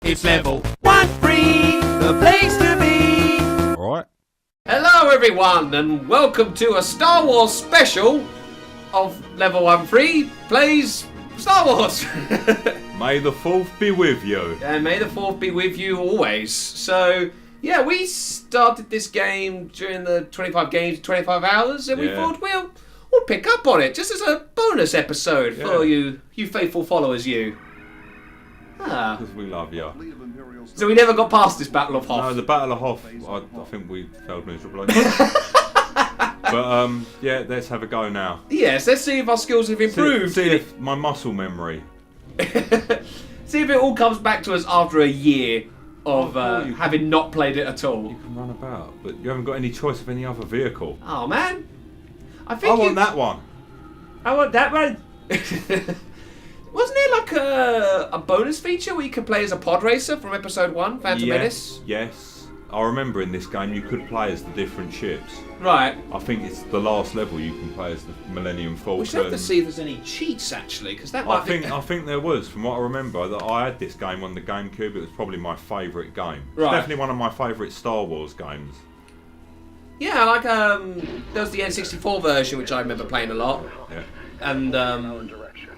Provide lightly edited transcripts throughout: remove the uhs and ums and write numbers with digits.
It's level 13, the place to be. Alright. Hello everyone and welcome to a Star Wars special of level 13 plays Star Wars. May the 4th be with you. And may the 4th be with you always. So, yeah, we started this game during the 25 games, 25 hours, and we thought we'll pick up on it just as a bonus episode for you faithful followers, you. Because we love you. So we never got past this Battle of Hoth. No, the Battle of Hoth, I think we failed miserably. But, yeah, let's have a go now. Yes, let's see if our skills have improved. See if my muscle memory. See if it all comes back to us after a year of having not played it at all. You can run about, but you haven't got any choice of any other vehicle. Oh, man. I want that one. I want that one. Wasn't there like a bonus feature where you could play as a pod racer from episode 1, Phantom Menace? Yes. I remember in this game you could play as the different ships. Right. I think it's the last level you can play as the Millennium Falcon. We should have to see if there's any cheats actually, because that might I think there was, from what I remember, that I had this game on the GameCube. It was probably my favourite game. Right. It's definitely one of my favourite Star Wars games. Yeah, like there was the N64 version, which I remember playing a lot. Yeah. And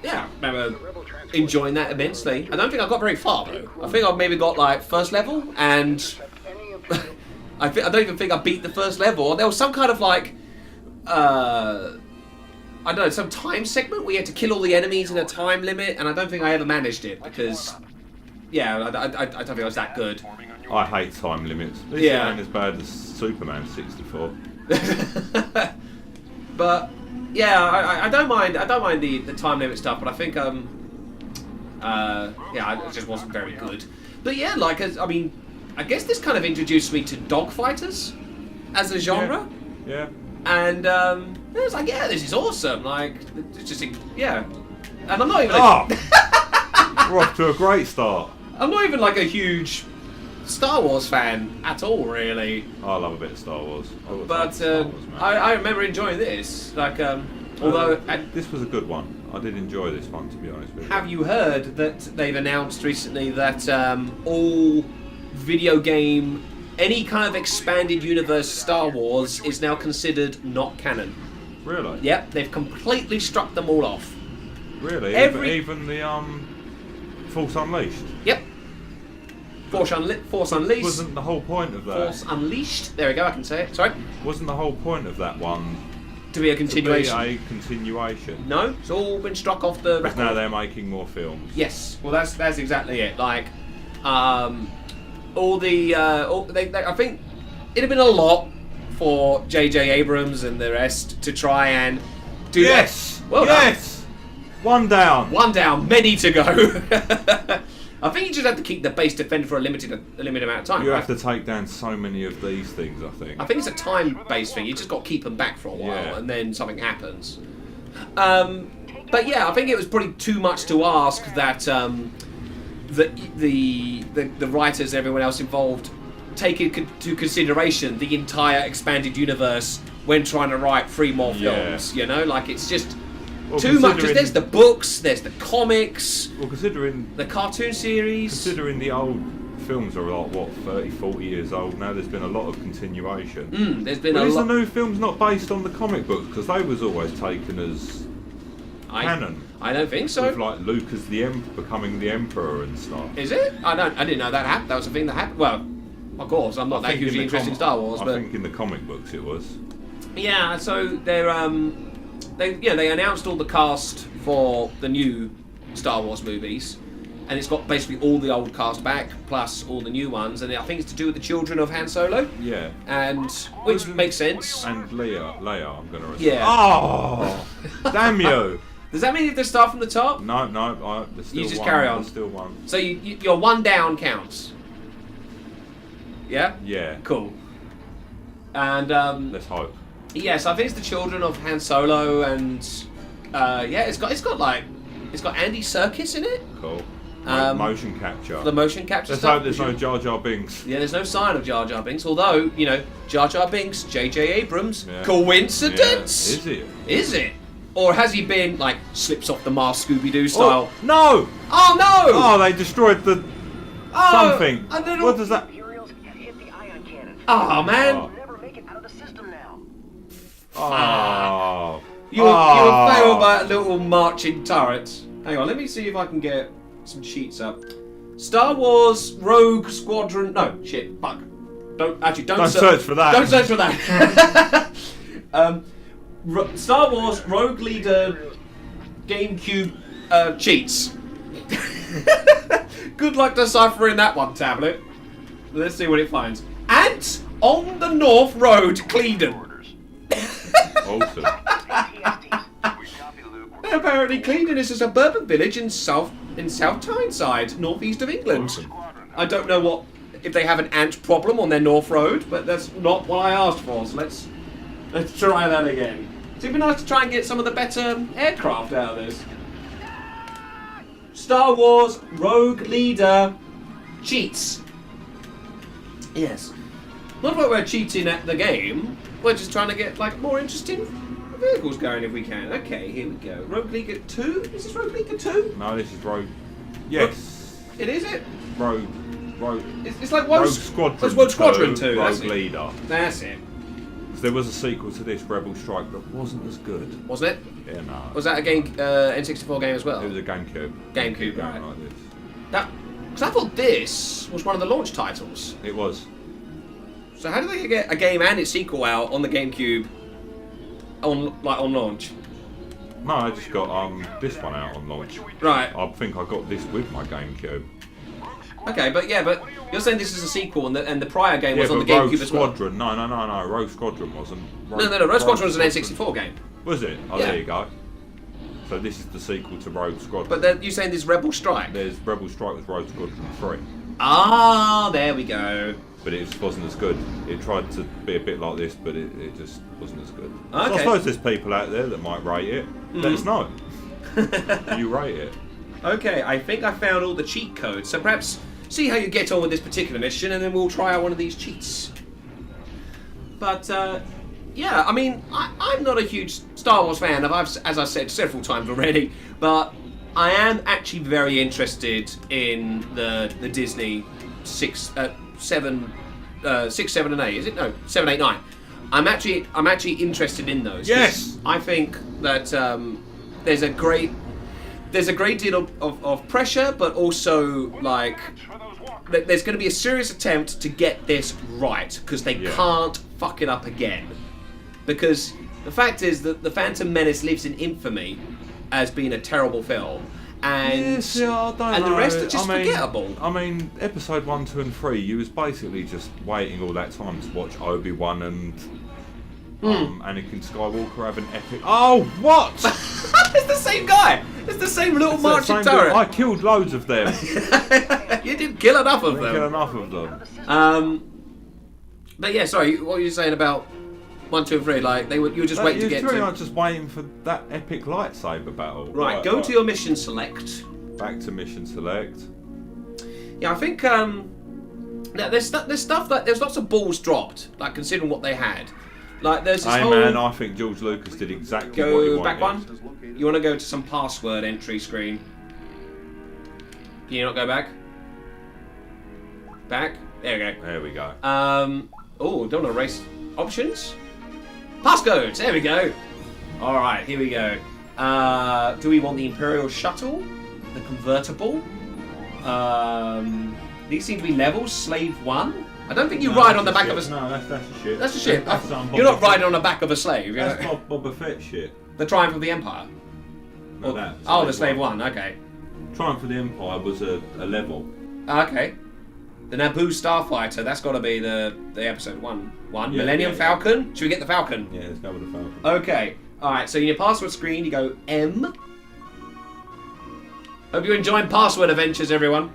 yeah, I remember enjoying that immensely. I don't think I got very far though. I think I maybe got like first level, and I don't even think I beat the first level. There was some kind of like I don't know, some time segment where you had to kill all the enemies in a time limit, and I don't think I ever managed it because I don't think I was that good. I hate time limits. At least it ain't as bad as Superman 64. But yeah, I don't mind the time limit stuff, but I think it just wasn't very good. But yeah, like I guess this kind of introduced me to dogfighters as a genre. Yeah. And it was like, yeah, this is awesome. Like, it's just and I'm not even we're off to a great start. I'm not even like a huge Star Wars fan at all, really. I love a bit of Star Wars. But I remember enjoying this. Like, although this was a good one. I did enjoy this one, to be honest with you. Have you heard that they've announced recently that all video game, any kind of expanded universe Star Wars is now considered not canon? Really? Yep, they've completely struck them all off. Really? Even the Force Unleashed? Yep. Force Unleashed. Wasn't the whole point of that? Force Unleashed. There we go, I can say it. Sorry. Wasn't the whole point of that one to be a continuation? To be a continuation. No, it's all been struck off the record. Now they're making more films. Yes. Well, that's exactly it. Like, I think it'd have been a lot for J.J. Abrams and the rest to try and do that. Well done. One down. One down. Many to go. I think you just have to keep the base defended for a limited amount of time. You have to take down so many of these things, I think. I think it's a time-based thing. You just got to keep them back for a while, and then something happens. But yeah, I think it was probably too much to ask that the writers and everyone else involved take into consideration the entire expanded universe when trying to write 3 more films. You know, like it's just too much. Because there's the books, there's the comics, considering the cartoon series. Considering the old films are like 30, 40 years old now, there's been a lot of continuation. There's been a lot. The new films not based on the comic books because they was always taken as canon. I don't think so. With like Luke as becoming the Emperor and stuff. Is it? I didn't know that happened. That was a thing that happened. Well, of course, I'm not that hugely interested in Star Wars, but I think in the comic books it was. Yeah, so they announced all the cast for the new Star Wars movies, and it's got basically all the old cast back plus all the new ones, and I think it's to do with the children of Han Solo. Yeah. And which makes sense. And Leia, I'm gonna assume. Yeah. Oh, damn you! Does that mean you have to start from the top? No. There's still you just one, carry on. There's still one. So your one down counts. Yeah. Yeah. Cool. And let's hope. Yes, I think it's the children of Han Solo, and it's got Andy Serkis in it. Cool. Motion capture. The motion capture Let's stuff. hope there's no Jar Jar Binks. Yeah, there's no sign of Jar Jar Binks. Although Jar Jar Binks, J.J. Abrams. Yeah. Coincidence? Yeah. Is it? Is it? Or has he been slips off the mask Scooby-Doo style? Oh, no! Oh no! Oh, they destroyed the something. A little... What does that? Oh, man. Oh. You were failed by a little marching turret. Hang on, let me see if I can get some cheats up. Star Wars Rogue Squadron... No, shit, bug. Don't search for that. Don't search for that. Star Wars Rogue Leader GameCube cheats. Good luck deciphering that one, tablet. Let's see what it finds. Ants on the North Road, Clevedon. Awesome. Apparently, Clevedon is a suburban village in South Tyneside, northeast of England. Awesome. I don't know if they have an ant problem on their North Road, but that's not what I asked for. So let's try that again. It'd be nice to try and get some of the better aircraft out of this. Star Wars Rogue Leader cheats. Yes. Not that we're cheating at the game. We're just trying to get like more interesting vehicles going if we can. Okay, here we go. Rogue Leader 2? Is this Rogue Leader 2? No, this is Rogue. Yes. It is it? Rogue. It's like Rogue Squadron. It's Rogue Squadron 2. Rogue Leader. That's it. There was a sequel to this, Rebel Strike, that wasn't as good. Wasn't it? Yeah, no. Was that a game N64 game as well? It was a GameCube. GameCube, right? Like this. Because I thought this was one of the launch titles. It was. So how did they get a game and its sequel out on the GameCube on launch? No, I just got this one out on launch. Right. I think I got this with my GameCube. Okay, but you're saying this is a sequel and the prior game was on the Rogue GameCube as well? Squadron. No. Rogue Squadron wasn't. No. Rogue Squadron was an N64 game. Was it? Oh, Yeah. there you go. So this is the sequel to Rogue Squadron. But you're saying there's Rebel Strike? There's Rebel Strike with Rogue Squadron 3. Ah, there we go. But it just wasn't as good. It tried to be a bit like this, but it just wasn't as good. Okay. So I suppose there's people out there that might rate it. Let us know. You rate it. Okay, I think I found all the cheat codes, so perhaps see how you get on with this particular mission, and then we'll try out one of these cheats. But, yeah, I mean, I'm not a huge Star Wars fan, as I've said several times already, but I am actually very interested in the Disney 6, 7, and 8. Is it? No, 7, 8, 9. I'm actually interested in those. Yes! I think that there's a great deal of pressure, but also like there's going to be a serious attempt to get this right because they can't fuck it up again. Because the fact is that The Phantom Menace lives in infamy as being a terrible film, and the rest are just forgettable. I mean, episode 1, 2, and 3, you was basically just waiting all that time to watch Obi-Wan and Anakin Skywalker have an epic. Oh, what? It's the same guy. It's the same little marching turret. I killed loads of them. You didn't kill enough of them. Kill enough of them. But yeah, sorry. What were you saying about 1, 2, and 3? Like you were just waiting to get to. Pretty much just waiting for that epic lightsaber battle. Right. Go to your mission select. Back to mission select. Yeah, I think there's stuff that there's lots of balls dropped. Like considering what they had. Like there's this man, I think George Lucas did exactly what he wanted. Go back one. You want to go to some password entry screen. Can you not go back? Back? There we go. There we go. Oh, don't want to erase options? Passcodes! There we go. Alright, here we go. Do we want the Imperial Shuttle? The convertible? These seem to be levels. Slave 1? I don't think you ride on the back of a... No, that's a ship. That's a ship. You're not riding on the back of a slave. That's Boba Fett shit. The Triumph of the Empire? No, that. Oh, the Slave 1, okay. Triumph of the Empire was a level. Okay. The Naboo Starfighter, that's got to be the episode 1. Millennium Falcon? Should we get the Falcon? Yeah, let's go with the Falcon. Okay. Alright, so in your password screen, you go M. Hope you're enjoying password adventures, everyone.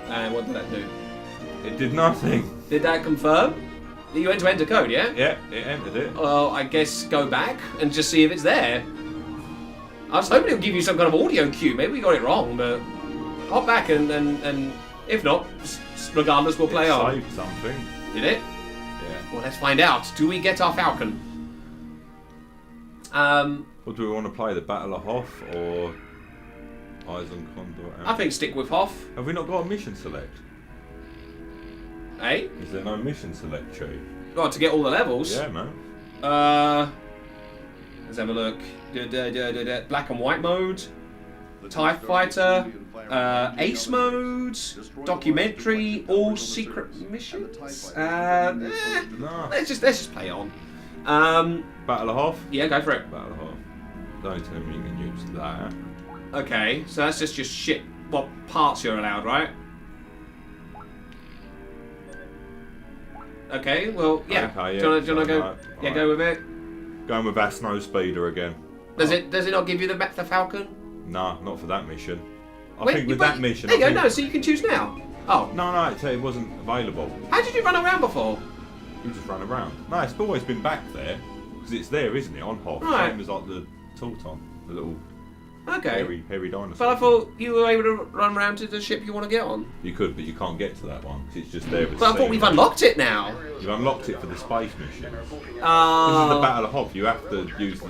And what did that do? It did nothing. Did that confirm? You went to enter code, yeah? Yeah, it entered it. Well, I guess go back and just see if it's there. I was hoping it would give you some kind of audio cue. Maybe we got it wrong, but hop back and if not, regardless, we'll play on. Saved something. Did it? Yeah. Well, let's find out. Do we get our Falcon? Or do we want to play the Battle of Hoth or Eisen Condor? I think stick with Hoth. Have we not got a mission select? Eh? Is there no mission select, Chief? Well, to get all the levels. Yeah, man. Let's have a look. Black and white mode, TIE Fighter, Ace mode, documentary, all secret missions. No. Let's just play on. Battle of Hoth? Yeah, go for it. Battle of Hoth. Don't tell me you can use that. Okay, so that's just shit. What parts you're allowed, right? Okay, well, yeah. Okay, yeah. Do you wanna go? Right, Yeah, right. go with it. Going with our snow speeder again. Does it not give you the Falcon? Nah, not for that mission. I Wait, think with but- that mission. There you I go. think- No, so you can choose now. Oh, No, it wasn't available. how did you run around before? You just run around. No, it's always been back there because it's there, isn't it? On Hoth, Right. same as like the Tauton, the little Okay. hairy dinosaur. But I thought you were able to run around to the ship you want to get on. You could, but you can't get to that one because it's just there. But I thought we've unlocked it now. You've unlocked it for the space mission. This is the Oh. Battle of Hoth. You have to use the.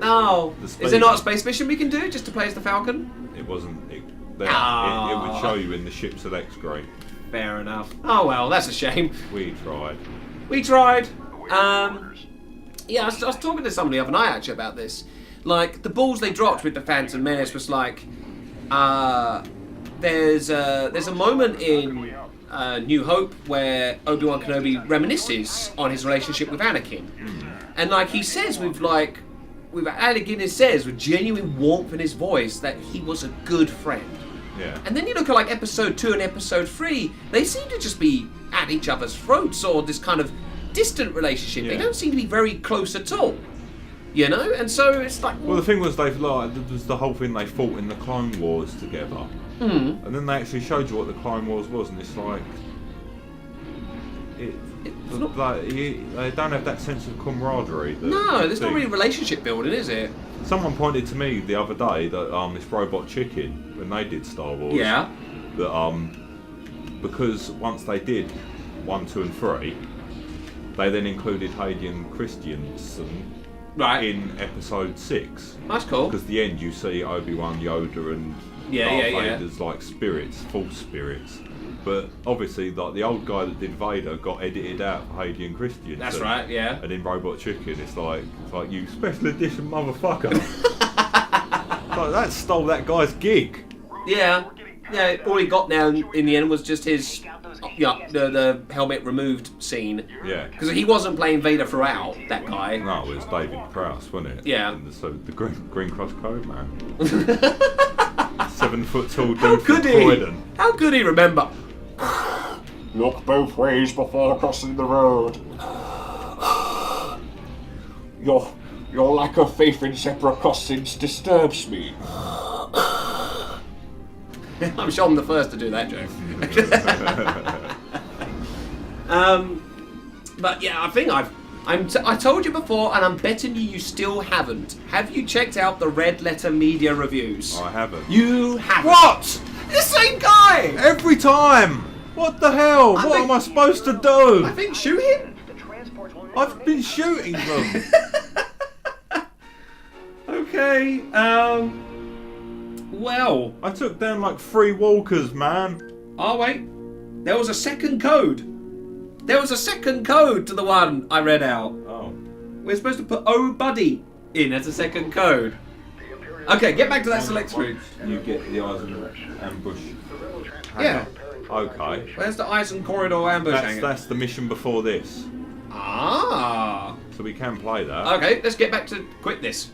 No. The Is space- there not a space mission we can do just to play as the Falcon? It wasn't. There. Ah. It would show you in the ship select screen. Fair enough. Oh well, that's a shame. We tried. We tried. Yeah, I was talking to somebody the other night actually about this. Like the balls they dropped with the Phantom Menace was like, there's a moment in New Hope where Obi-Wan Kenobi reminisces on his relationship with Anakin, and like he says with Alec Guinness says with genuine warmth in his voice that he was a good friend. Yeah. And then you look at like episode 2 and episode 3, they seem to just be at each other's throats or this kind of distant relationship. They Yeah. don't seem to be very close at all. You know? And so it's like, Well, the thing was, there was the whole thing they fought in the Clone Wars together, and then they actually showed you what the Clone Wars was, and it's like, they don't have that sense of camaraderie. no, there's not really relationship building, is it? Someone pointed to me the other day that this Robot Chicken, when they did Star Wars, Yeah. that because once they did 1, 2, and 3, they then included Hayden Christensen Right. in episode 6. That's cool. Because the end you see Obi-Wan, Yoda and Yeah, Darth yeah, yeah. Vader's like spirits, false spirits. But obviously like the old guy that did Vader got edited out for Hayden Christensen. That's right, yeah. And in Robot Chicken it's like you special edition motherfucker. Like, that stole that guy's gig. Yeah. Yeah, all he got now in the end was just his, the helmet removed scene. Yeah. Because he wasn't playing Vader throughout, that guy. No, it was David Prowse, wasn't it? Yeah. And so the Green Cross Code man. 7 foot tall dude How from could he? Croydon. How could he remember? Look both ways before crossing the road. Your lack of faith in separate crossings disturbs me. I'm sure I'm the first to do that joke. But yeah, I think I told you before, and I'm betting you still haven't. Have you checked out the Red Letter Media reviews? I haven't. You haven't. What? The same guy! Every time! What the hell? What am I supposed to do? I think shoot him? I've been shooting them. Okay, well. I took down like 3 walkers, man. Oh, wait. There was a second code. There was a second code to the one I read out. Oh. We're supposed to put "Oh Buddy" in as a second code. Okay, get back to that select screen. You get the Eisen ambush. Yeah. Okay. Where's the Eisen Corridor ambush hangar? That's the mission before this. Ah. So we can play that. Okay, let's get back to quit this.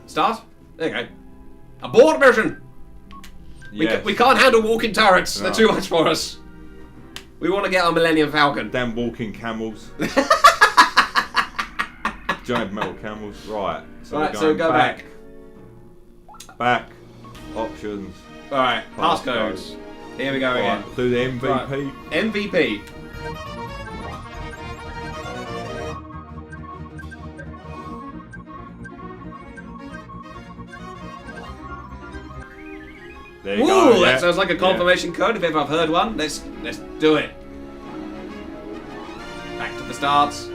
Start. There you go. Abort mission. Yes. We can't handle walking turrets. No. They're too much for us. We want to get our Millennium Falcon. Damn walking camels. Giant metal camels. Right. So Right, we're so going go back. Back. Options. Alright, Passcodes. passcodes. Here we go again. Right, do the MVP. Right. MVP. There you Ooh, go. Yeah. that sounds like a confirmation code if ever I've heard one. Let's do it. Back to the starts.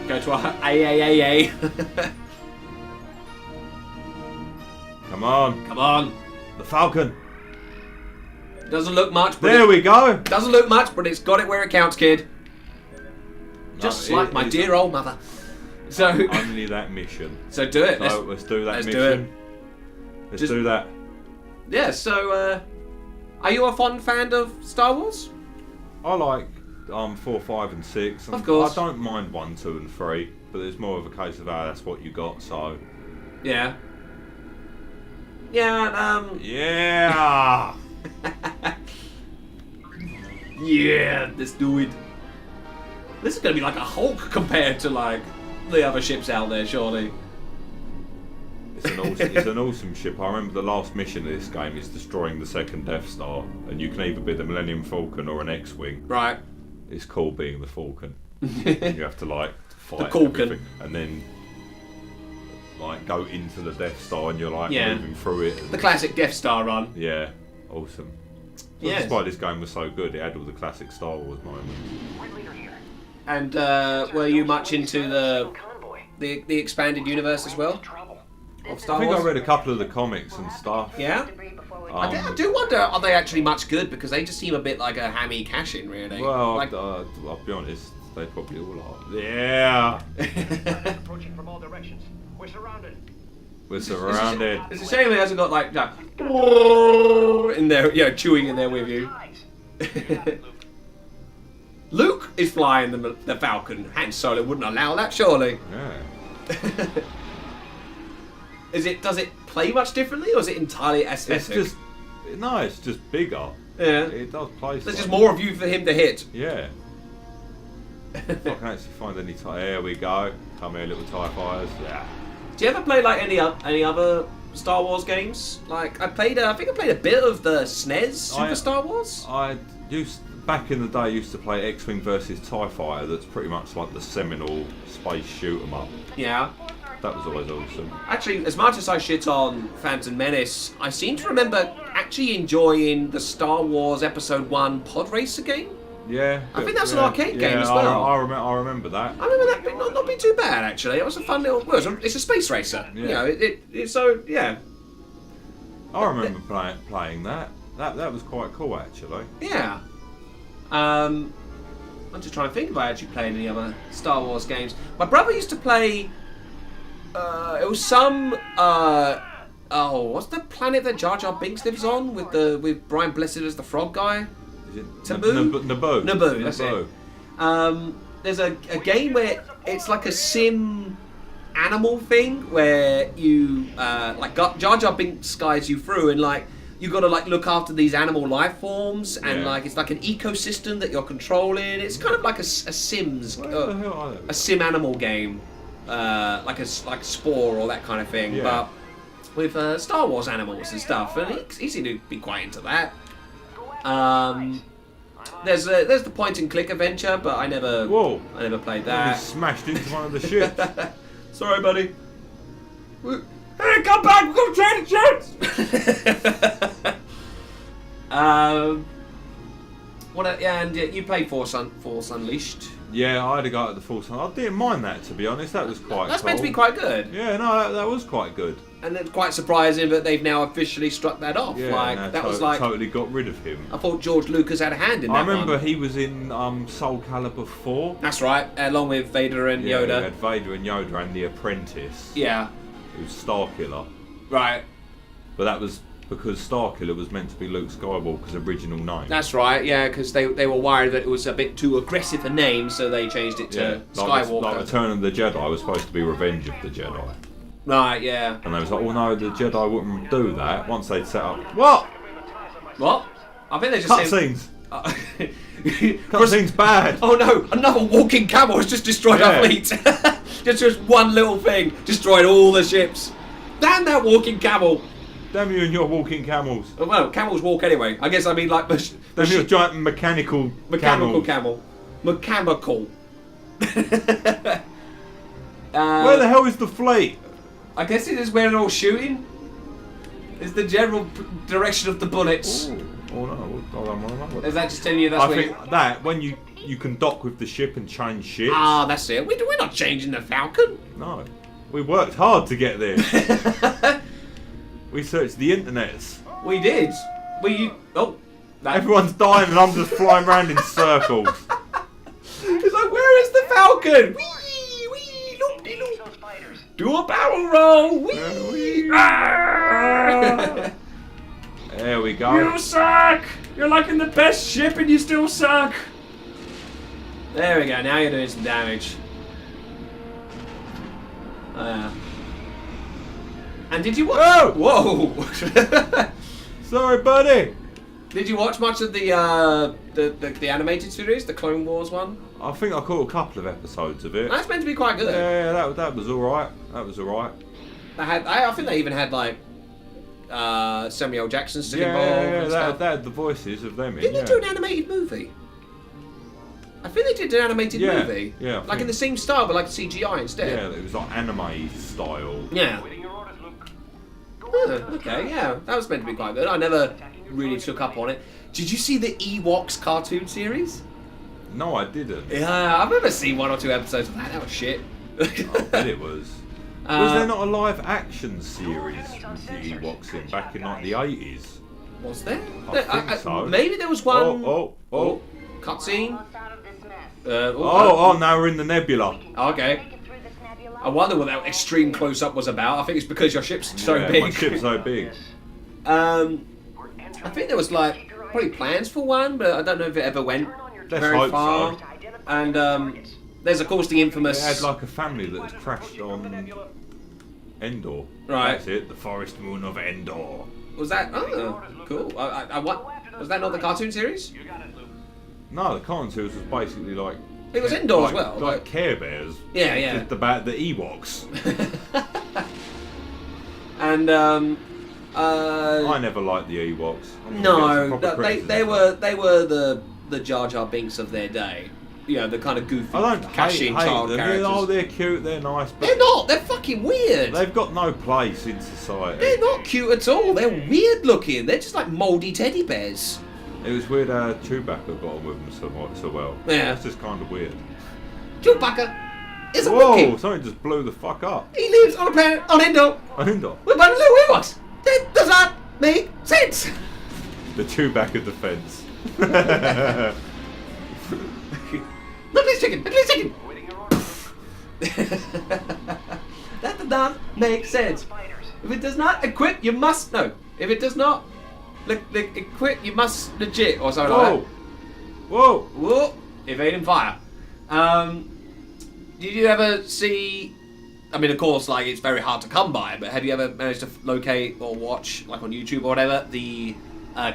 Go to our AAAA. Come on. Come on. The Falcon. Doesn't look much, but There we go. doesn't look much, but it's got it where it counts, kid. Just like my dear old mother. So only that mission. So do it. So let's do that mission. Do it. Let's do that. Yeah. So, are you a fond fan of Star Wars? I like 4, 5, and 6. And of course. I don't mind 1, 2, and 3, but it's more of a case of that's what you got. So. Yeah. Yeah. Yeah. Yeah. Let's do it. This is gonna be like a Hulk compared to like the other ships out there, surely. It's an awesome ship. I remember the last mission of this game is destroying the second Death Star, and you can either be the Millennium Falcon or an X-wing. Right. It's cool being the Falcon. You have to like fight the Falcon, and then like go into the Death Star, and you're like moving through it. The classic Death Star run. Yeah, awesome. So yes. That's why this game was so good. It had all the classic Star Wars moments. And were you much into the expanded universe as well? Of Star Wars? I think I read a couple of the comics and stuff. Yeah? I do wonder, are they actually much good? Because they just seem a bit like a hammy cash-in, really. Well, like, I'll be honest, they probably all are. Yeah! Approaching from all directions. We're surrounded. We're surrounded. It's a shame it hasn't got like in there, chewing in there with you. Luke is flying the Falcon. Han Solo wouldn't allow that, surely. Yeah. Does it play much differently, or is it entirely aesthetic? It's just bigger. Yeah. It does play. There's just more of you for him to hit. Yeah. If I can actually find any there we go. Come here, little TIE fighters. Yeah. Do you ever play like any other Star Wars games? Like I think I played a bit of the SNES Star Wars. Back in the day, I used to play X-Wing versus TIE Fighter. That's pretty much like the seminal space shoot 'em up. Yeah. That was always awesome. Actually, as much as I shit on Phantom Menace, I seem to remember actually enjoying the Star Wars Episode 1 Pod Racer game. Yeah. I think that's an arcade game as well. I remember that. I remember that not being too bad, actually. It was a fun little... Well, it's a space racer. Yeah. It's so... Yeah. I remember playing that. That was quite cool, actually. Yeah. I'm just trying to think if I actually played any other Star Wars games. My brother used to play... it was some... what's the planet that Jar Jar Binks lives on with Brian Blessed as the frog guy? Is it Naboo? Naboo, that's it. There's a game where it's like a sim animal thing where you Jar Jar Binks guides you through, and like you got to like look after these animal life forms, and like it's like an ecosystem that you're controlling. It's kind of like a Sims, a sim animal game, like Spore or that kind of thing, but with Star Wars animals and stuff. And he seemed to be quite into that. There's the point and click adventure, but I never played that. He smashed into one of the ships. Sorry, buddy. Hey, come back! We're gonna change the ships. You played Force Unleashed. Yeah, I had to go at the Force. I didn't mind that, to be honest. That was quite. That's cool. meant to be quite good. Yeah, no, that was quite good. And it's quite surprising that they've now officially struck that off. Yeah, was totally got rid of him. I thought George Lucas had a hand in that. I remember he was in Soul Calibur 4. That's right, along with Vader and Yoda. We had Vader and Yoda and the Apprentice. Yeah. Who was Starkiller. Right. But that was because Starkiller was meant to be Luke Skywalker's original name. That's right, yeah, because they were worried that it was a bit too aggressive a name, so they changed it to Skywalker. Like Return of the Jedi was supposed to be Revenge of the Jedi. Right, yeah. And they was like, oh no, the Jedi wouldn't do that once they'd set up... What? I think they just Cutscenes. Cutscene's bad. Oh no, another walking camel has just destroyed our fleet. just one little thing destroyed all the ships. Damn that walking camel. Damn you and your walking camels. Well, camels walk anyway. I guess I mean like... Damn your giant mechanical camel. Mechanical. Where the hell is the fleet? I guess it is where they're all shooting. It's the general direction of the bullets. Oh no. Is that just telling you that's I think that when you can dock with the ship and change ships. Ah, that's it. We're not changing the Falcon. No. We worked hard to get there. We searched the internets. We did. Everyone's dying and I'm just flying around in circles. It's like, where is the Falcon? Wee, wee, loop-de-loop. Do a barrel roll. Wee. Ah! There we go. You suck. You're like in the best ship and you still suck. There we go. Now you're doing some damage. And did you watch? Whoa! Whoa! Sorry, buddy. Did you watch much of the animated series, the Clone Wars one? I think I caught a couple of episodes of it. That's meant to be quite good. Yeah, that was alright. That was alright. I think they even had like Samuel L. Jackson still involved. Yeah, stuff. they had the voices of them in. Didn't they do an animated movie? I think they did an animated movie. Yeah. Like in the same style, but like CGI instead. Yeah, it was like anime style. Yeah. Waiting your orders, Luke. Okay, yeah, that was meant to be quite good. I never really took up on it. Did you see the Ewoks cartoon series? No, I didn't. Yeah, I've never seen 1 or 2 episodes of that. That was shit. I bet it was. Was there not a live action series with the Ewoks in back in like the 80s? Was there? I think so. Maybe there was one. Oh. Cutscene. Now we're in the nebula. Okay. I wonder what that extreme close-up was about. I think it's because your ship's so big. My ship's so big. I think there was like probably plans for one, but I don't know if it ever went very hope far. so. And there's of course the infamous. It had like a family that had crashed on Endor. Right. That's it. The forest moon of Endor. Was that? Oh, cool. What? Was that not the cartoon series? You got it, Luke. No, the cartoon series was basically like. It was Endor like, as well. Like Care Bears. Yeah. Just about the Ewoks. And I never liked the Ewoks. no, they were the Jar Jar Binks of their day. You know, the kind of goofy, I don't cash-in hate child them. characters. They're cute, they're nice, but They're not. They're fucking weird. they've got no place in society. They're not cute at all. They're weird looking. They're just like mouldy teddy bears. It was weird how Chewbacca got on with them so well. Yeah. That's just kind of weird. Chewbacca is a Whoa! Wookiee. Something just blew the fuck up. He lives on a planet on Endor Endor. with a bunch of little Ewoks. That does not make sense. The Chewbacca defense. Look at this chicken. Look at this chicken. Waiting your orders. That does not make sense. If it does not equip, you must no. If it does not equip, you must legit or something like that. Whoa! Whoa! Evading fire. Did you ever see? I mean, of course, like it's very hard to come by. But have you ever managed to locate or watch, like on YouTube or whatever, the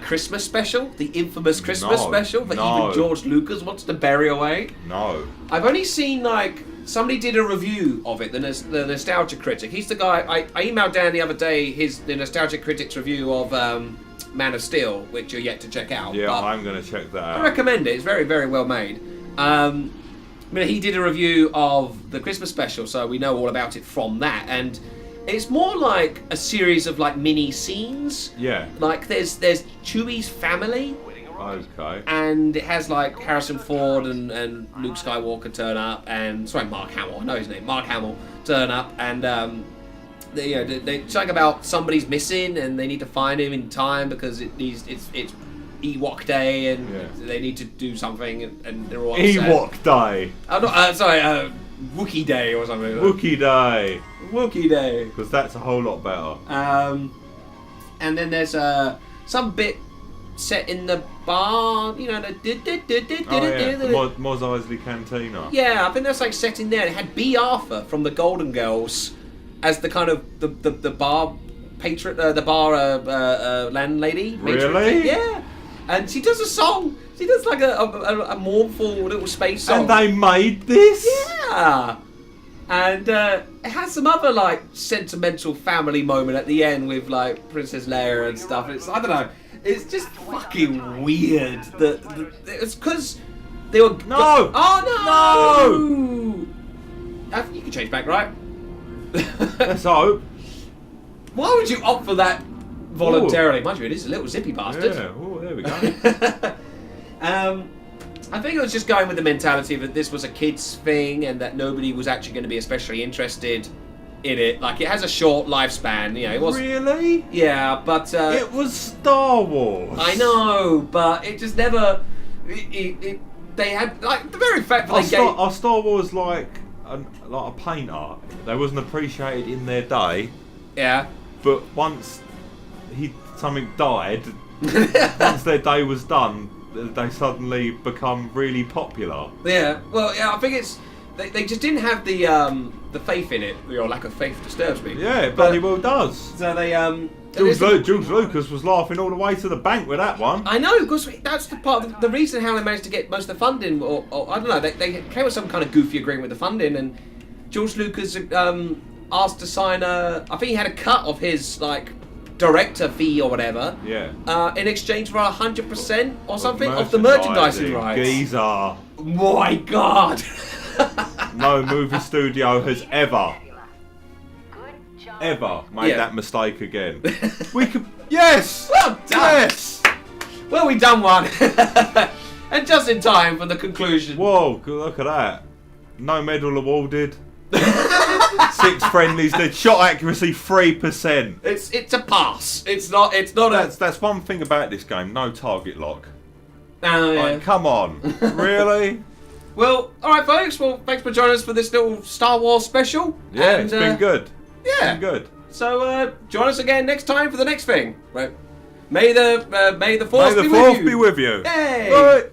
Christmas special, the infamous Christmas special that even George Lucas wants to bury away? No. I've only seen like somebody did a review of it. The Nostalgia Critic. He's the guy. I emailed Dan the other day the Nostalgia Critic's review of Man of Steel, which you're yet to check out. Yeah, but I'm going to check that out. I recommend it. It's very, very well made. He did a review of the Christmas special, so we know all about it from that. And it's more like a series of like mini scenes. Yeah. Like there's Chewie's family. Okay. And it has like Harrison Ford and Luke Skywalker turn up, and Mark Hamill. I know his name. Mark Hamill turn up, and they talk about somebody's missing, and they need to find him in time because it's Ewok Day, and they need to do something, and they're all upset. Ewok Day. I'm not, Wookiee Day or something. Wookiee Day. Wookiee Day. Because that's a whole lot better. And then there's some bit set in the bar, you know, the Mos Eisley Cantina. Yeah, I think that's like set in there. It had B. Arthur from the Golden Girls as the kind of the bar patron, the bar landlady. Really? Yeah. And she does a song. She does like a mournful little space song. And they made this? Yeah. And it has some other like sentimental family moment at the end with like Princess Leia and stuff. And it's, I don't know. It's just fucking weird. It's because they were... No! Oh, no! You can change back, right? Let's hope. Why would you opt for that voluntarily? Mind you, it is a little zippy bastard. Yeah, oh, there we go. I think it was just going with the mentality that this was a kid's thing and that nobody was actually going to be especially interested in it. Like, it has a short lifespan. You know, it was Really? yeah, but It was Star Wars. I know, but it just never. They had like the very fact that they gave. Are Star Wars like a painter? They wasn't appreciated in their day, Yeah. but once something died, once their day was done, they suddenly become really popular. Yeah. Well, yeah. I think it's they just didn't have the faith in it. Your lack of faith disturbs me. Yeah, it bloody well does. So they George Lucas was laughing all the way to the bank with that one. I know, because that's the part of the reason how they managed to get most of the funding, or I don't know, they came with some kind of goofy agreement with the funding, and George Lucas asked to sign I think he had a cut of his like director fee or whatever. Yeah. In exchange for 100% or something of the merchandising rights. Geezer. My God. No movie studio has ever made Yeah. that mistake again. We could. Yes! Well done. Yes! Well, we done one. And just in time for the conclusion. Whoa, look at that. No medal awarded. 6 friendlies, the shot accuracy 3%. It's a pass. It's not That's one thing about this game, no target lock. Oh, yeah. Like, come on. Really? Well, alright folks, well thanks for joining us for this little Star Wars special. Yeah, and, it's been good. Yeah. It's been good. So join us again next time for the next thing. Right. May the force May the be fourth with you. be with you. Yay! Bye.